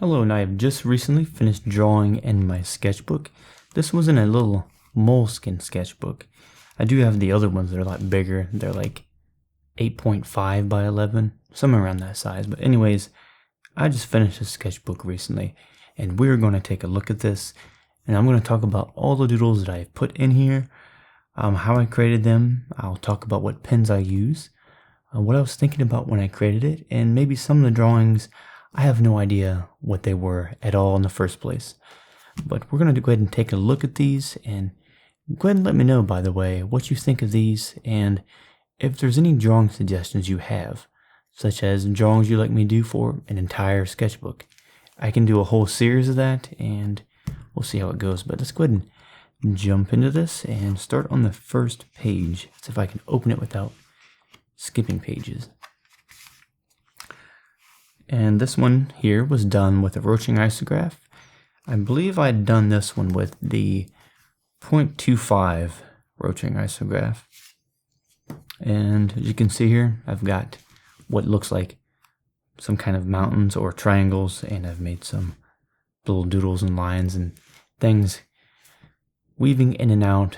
Hello, and I have just recently finished drawing in my sketchbook. This was in a little Moleskine sketchbook. I do have the other ones that are a lot bigger. They're like 8.5 by 11, somewhere around that size. But anyways, I just finished a sketchbook recently, and we're going to take a look at this. And I'm going to talk about all the doodles that I've put in here, how I created them. I'll talk about what pens I use, what I was thinking about when I created it, and maybe some of the drawings I have no idea what they were at all in the first place. But we're going to go ahead and take a look at these, and go ahead and let me know, by the way, what you think of these, and if there's any drawing suggestions you have, such as drawings you'd like me to do for an entire sketchbook. I can do a whole series of that, and we'll see how it goes. But let's go ahead and jump into this and start on the first page. See if I can open it without skipping pages. And this one here was done with a roaching isograph. I believe I'd done this one with the 0.25 roaching isograph. And as you can see here, I've got what looks like some kind of mountains or triangles, and I've made some little doodles and lines and things weaving in and out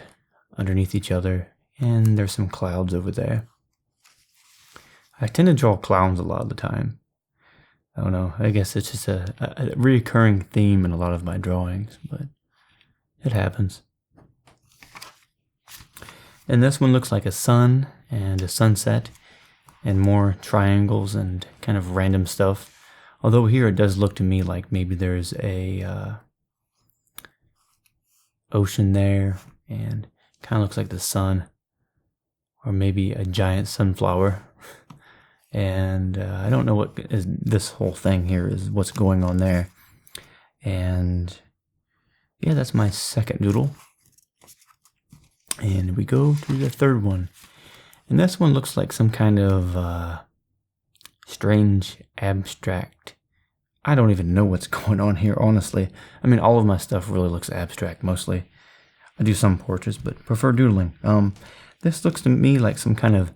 underneath each other. And there's some clouds over there. I tend to draw clowns a lot of the time. I don't know, I guess it's just a recurring theme in a lot of my drawings, but it happens. And this one looks like a sun and a sunset and more triangles and kind of random stuff. Although here it does look to me like maybe there's a ocean there, and kind of looks like the sun, or maybe a giant sunflower. And I don't know what is this whole thing here is, what's going on there. And yeah, that's my second doodle. And we go to the third one. And this one looks like some kind of strange abstract. I don't even know what's going on here, honestly. I mean, all of my stuff really looks abstract, mostly. I do some portraits, but prefer doodling. This looks to me like some kind of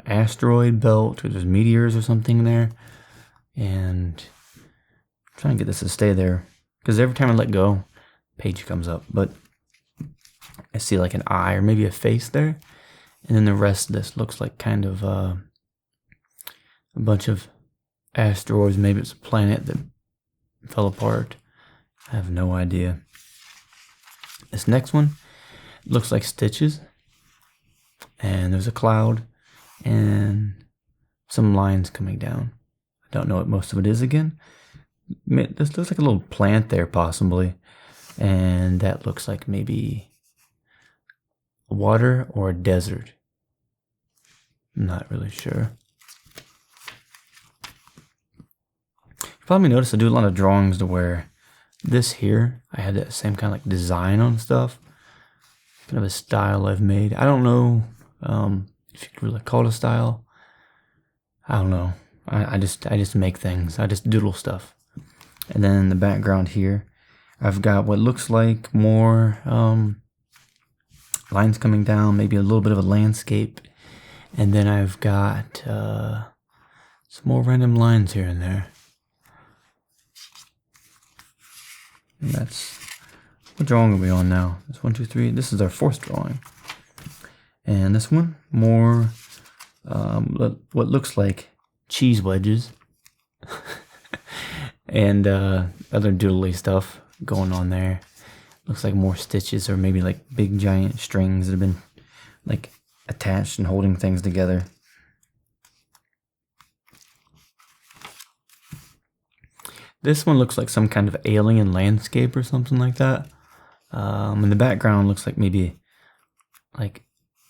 asteroid belt, or there's meteors or something there, and I'm trying to get this to stay there, because every time I let go, page comes up, but I see like an eye or maybe a face there, and then the rest of this looks like kind of a bunch of asteroids. Maybe it's a planet that fell apart. I have no idea. This next one looks like stitches, and there's a cloud and some lines coming down. I don't know what most of it is again. This looks like a little plant there, possibly. And that looks like maybe water or a desert. I'm not really sure. You probably noticed I do a lot of drawings to where this here, I had that same kind of like design on stuff. Kind of a style I've made. I don't know if you could really call it a style. I don't know. I just make things. I just doodle stuff. And then in the background here, I've got what looks like more lines coming down, maybe a little bit of a landscape. And then I've got some more random lines here and there. And that's, what drawing are we on now? That's 1, 2, 3. This is our fourth drawing. And this one, more what looks like cheese wedges. And other doodly stuff going on there. Looks like more stitches, or maybe like big giant strings that have been like attached and holding things together. This one looks like some kind of alien landscape or something like that. And the background looks like maybe like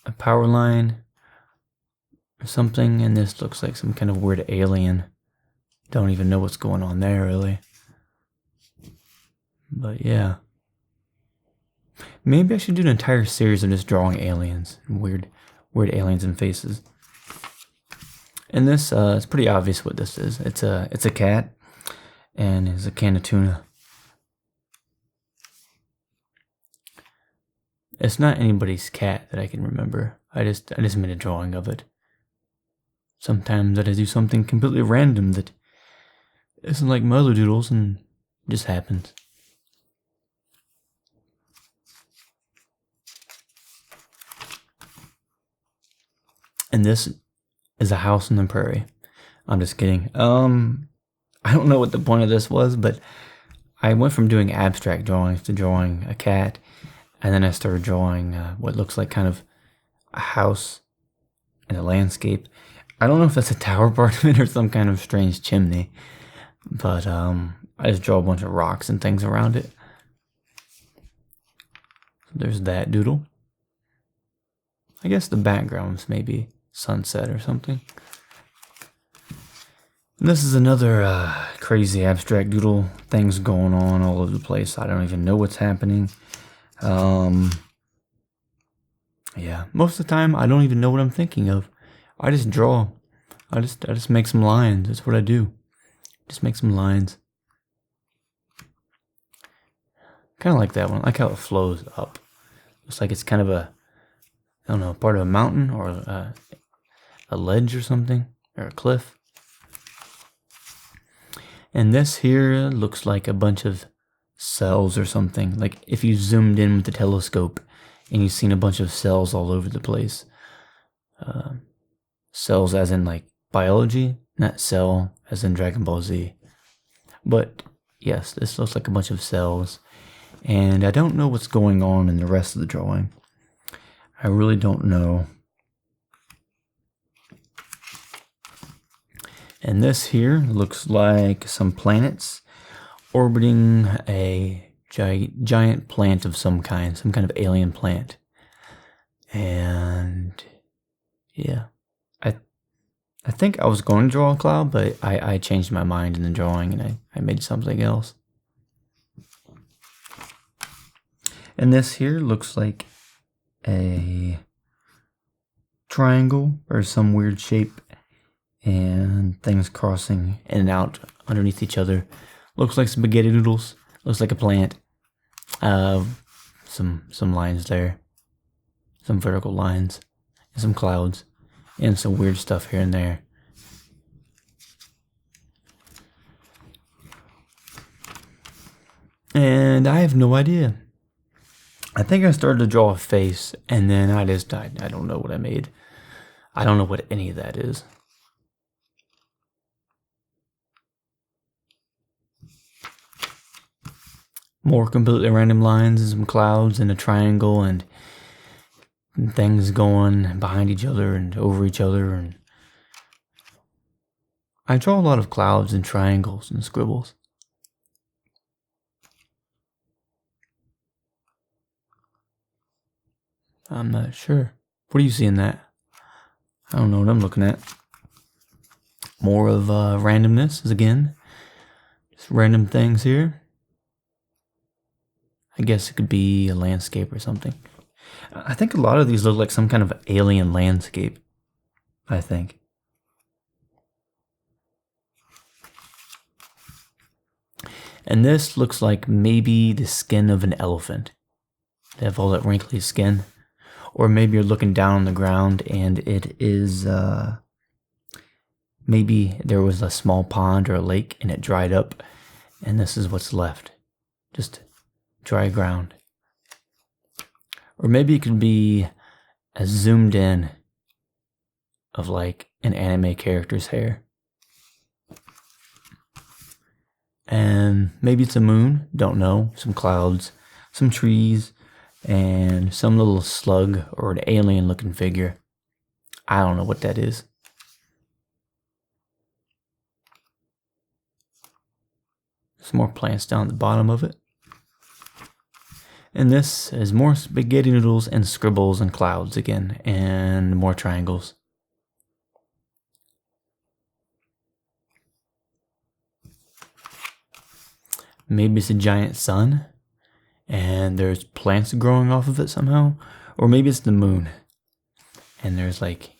a power line or something, and this looks like some kind of weird alien. Don't even know what's going on there, really. But yeah. Maybe I should do an entire series of just drawing aliens, and weird aliens and faces. And this, it's pretty obvious what this is. It's a cat, and it's a can of tuna. It's not anybody's cat that I can remember. I just made a drawing of it. Sometimes I do something completely random that isn't like my other doodles and it just happens. And this is a house on the prairie. I'm just kidding. I don't know what the point of this was, but I went from doing abstract drawings to drawing a cat, and then I started drawing what looks like kind of a house and a landscape. I don't know if that's a tower part of it or some kind of strange chimney, but I just draw a bunch of rocks and things around it. There's that doodle. I guess the background's maybe sunset or something. And this is another crazy abstract doodle. Things going on all over the place. I don't even know what's happening. Yeah, most of the time I don't even know what I'm thinking of. I just draw. I just make some lines. That's what I do. Just make some lines. Kind of like that one. I like how it flows up. Looks like it's kind of a, I don't know, part of a mountain or a ledge or something, or a cliff. And this here looks like a bunch of cells or something. Like if you zoomed in with the telescope and you've seen a bunch of cells all over the place. Cells as in like biology, not cell as in Dragon Ball Z. But yes, this looks like a bunch of cells. And I don't know what's going on in the rest of the drawing. I really don't know. And this here looks like some planets orbiting a giant plant of some kind of alien plant. And yeah, I think I was going to draw a cloud, but I changed my mind in the drawing and I made something else. And this here looks like a triangle or some weird shape and things crossing in and out underneath each other. Looks like spaghetti noodles. Looks like a plant. Some lines there. Some vertical lines. And some clouds. And some weird stuff here and there. And I have no idea. I think I started to draw a face, and then I don't know what I made. I don't know what any of that is. More completely random lines and some clouds and a triangle and things going behind each other and over each other. And I draw a lot of clouds and triangles and scribbles. I'm not sure. What do you see in that? I don't know what I'm looking at. More of randomness again. Just random things here. I guess it could be a landscape or something. I think a lot of these look like some kind of alien landscape. I think. And this looks like maybe the skin of an elephant. They have all that wrinkly skin. Or maybe you're looking down on the ground and it is, maybe there was a small pond or a lake and it dried up and this is what's left. Just dry ground. Or maybe it could be a zoomed in of like an anime character's hair. And maybe it's a moon, don't know, some clouds, some trees, and some little slug or an alien looking figure. I don't know what that is. Some more plants down at the bottom of it. And this is more spaghetti noodles and scribbles and clouds again, and more triangles. Maybe it's a giant sun, and there's plants growing off of it somehow. Or maybe it's the moon, and there's like,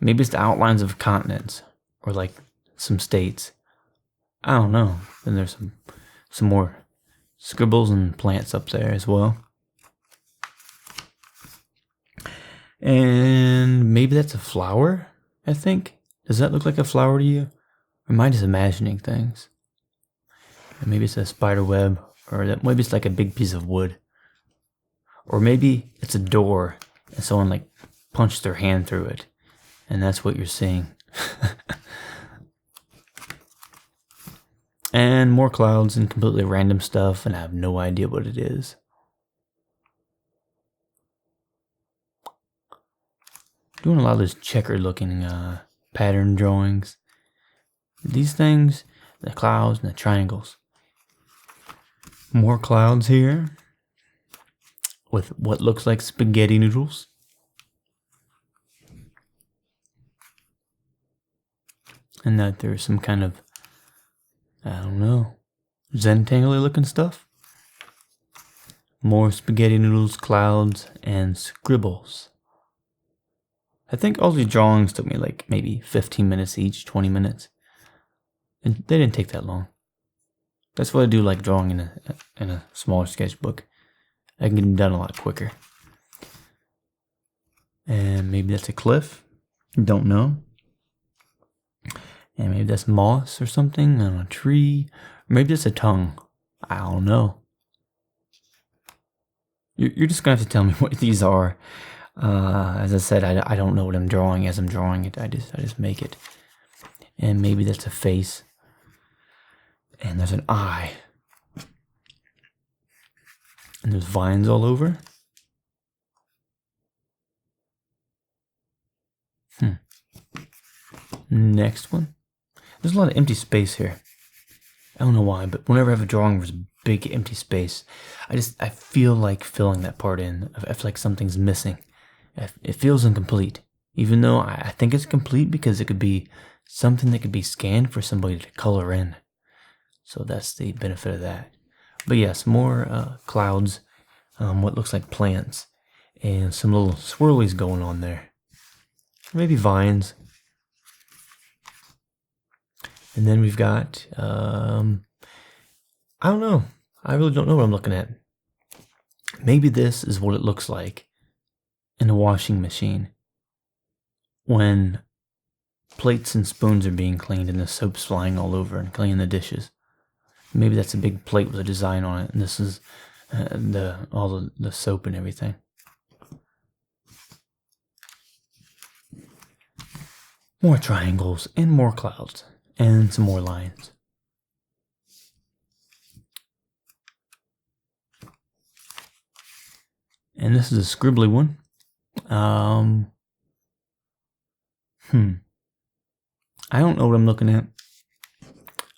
maybe it's the outlines of continents, or like some states. I don't know. Then there's some more scribbles and plants up there as well. And maybe that's a flower, I think. Does that look like a flower to you? Or am I just imagining things? Or maybe it's a spider web, or maybe it's like a big piece of wood. Or maybe it's a door and someone like punched their hand through it, and that's what you're seeing. And more clouds and completely random stuff, and I have no idea what it is. Doing a lot of those checkered looking pattern drawings. These things, the clouds and the triangles. More clouds here with what looks like spaghetti noodles. And that there's some kind of, I don't know, Zentangle looking stuff. More spaghetti noodles, clouds, and scribbles. I think all these drawings took me like maybe 15 minutes each, 20 minutes. And they didn't take that long. That's what I do like drawing in a smaller sketchbook. I can get them done a lot quicker. And maybe that's a cliff. Don't know. And maybe that's moss or something on a tree. Or maybe it's a tongue. I don't know. You're just going to have to tell me what these are. As I said, I don't know what I'm drawing as I'm drawing it. I just make it. And maybe that's a face. And there's an eye. And there's vines all over. Next one. There's a lot of empty space here. I don't know why, but whenever I have a drawing there's a big empty space, I feel like filling that part in. I feel like something's missing. It feels incomplete. Even though I think it's complete because it could be something that could be scanned for somebody to color in. So that's the benefit of that. But yes, more clouds, what looks like plants, and some little swirlies going on there. Maybe vines. And then we've got, I don't know. I really don't know what I'm looking at. Maybe this is what it looks like in a washing machine when plates and spoons are being cleaned and the soap's flying all over and cleaning the dishes. Maybe that's a big plate with a design on it, and this is all the soap and everything. More triangles and more clouds and some more lines. And this is a scribbly one. I don't know what I'm looking at.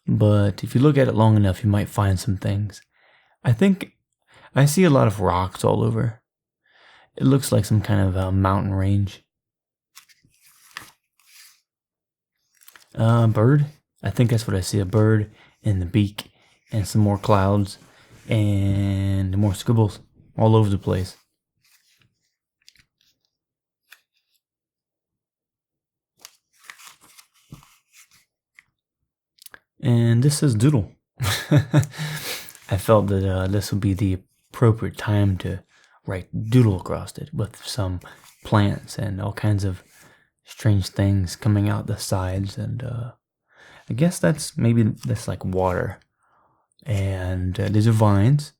But if you look at it long enough, you might find some things. I think I see a lot of rocks all over. It looks like some kind of mountain range. Bird. I think that's what I see. A bird and the beak and some more clouds and more scribbles all over the place. And this is Doodle. I felt that this would be the appropriate time to write Doodle across it with some plants and all kinds of strange things coming out the sides. And I guess that's like water. And these are vines.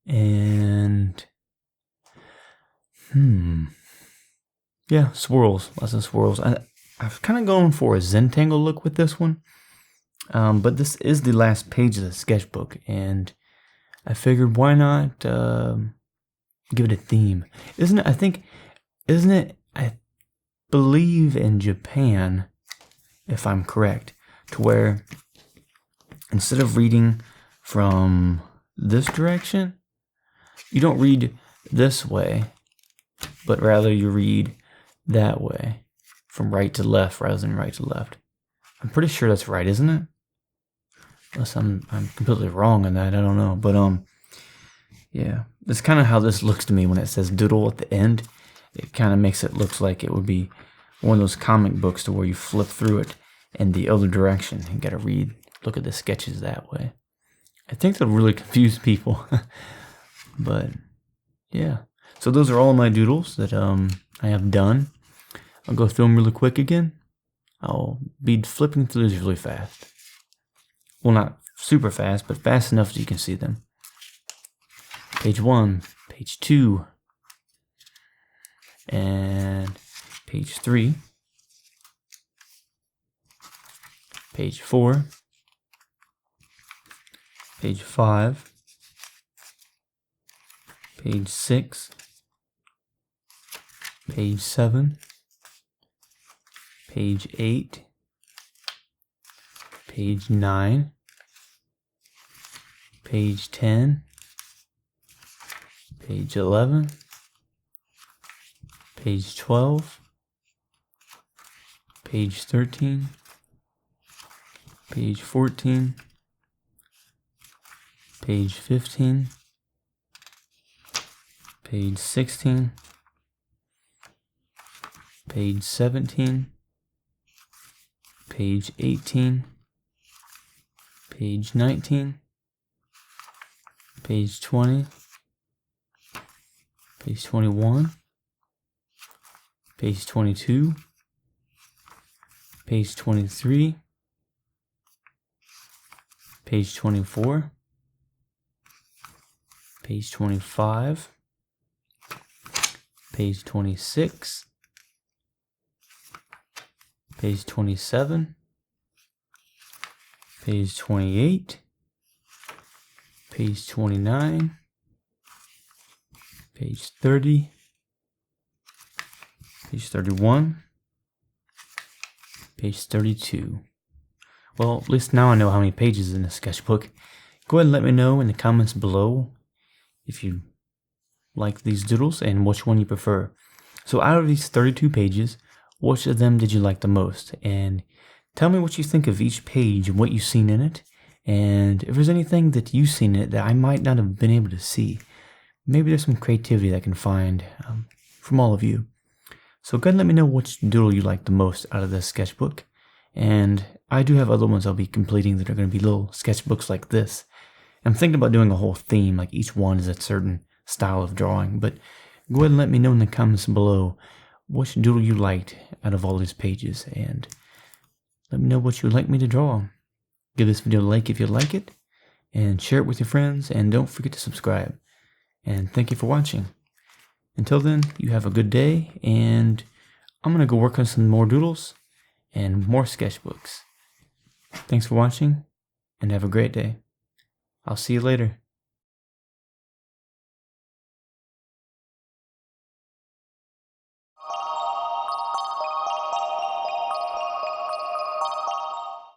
And yeah, swirls. Lots of swirls. I've kind of gone for a Zentangle look with this one. But this is the last page of the sketchbook, and I figured why not give it a theme. Isn't it, I believe in Japan, if I'm correct, to where instead of reading from this direction, you don't read this way, but rather you read that way, from right to left rather than right to left. I'm pretty sure that's right, isn't it? Unless I'm completely wrong on that, I don't know. But yeah, that's kind of how this looks to me when it says Doodle at the end. It kind of makes it look like it would be one of those comic books to where you flip through it in the other direction. You got to look at the sketches that way. I think that'll really confuse people. But yeah, so those are all my doodles that I have done. I'll go through them really quick again. I'll be flipping through these really fast. Well, not super fast, but fast enough so you can see them. Page 1, page 2, and page 3, page 4, page 5, page 6, page 7, page 8, page 9, page 10, page 11, page 12, page 13, page 14, page 15, page 16, page 17, page 18, page 19, page 20, page 21, page 22, page 23, page 24, page 25, page 26, page 27, page 28, page 29, page 30, page 31, page 32. Well, at least now I know how many pages is in the sketchbook. Go ahead and let me know in the comments below if you like these doodles and which one you prefer. So out of these 32 pages, which of them did you like the most? And tell me what you think of each page and what you've seen in it. And if there's anything that you've seen in it that I might not have been able to see, maybe there's some creativity that I can find from all of you. So go ahead and let me know which doodle you like the most out of this sketchbook. And I do have other ones I'll be completing that are going to be little sketchbooks like this. I'm thinking about doing a whole theme, like each one is a certain style of drawing. But go ahead and let me know in the comments below which doodle you liked out of all these pages. And let me know what you would like me to draw. Give this video a like if you like it. And share it with your friends. And don't forget to subscribe. And thank you for watching. Until then, you have a good day, and I'm going to go work on some more doodles and more sketchbooks. Thanks for watching, and have a great day. I'll see you later.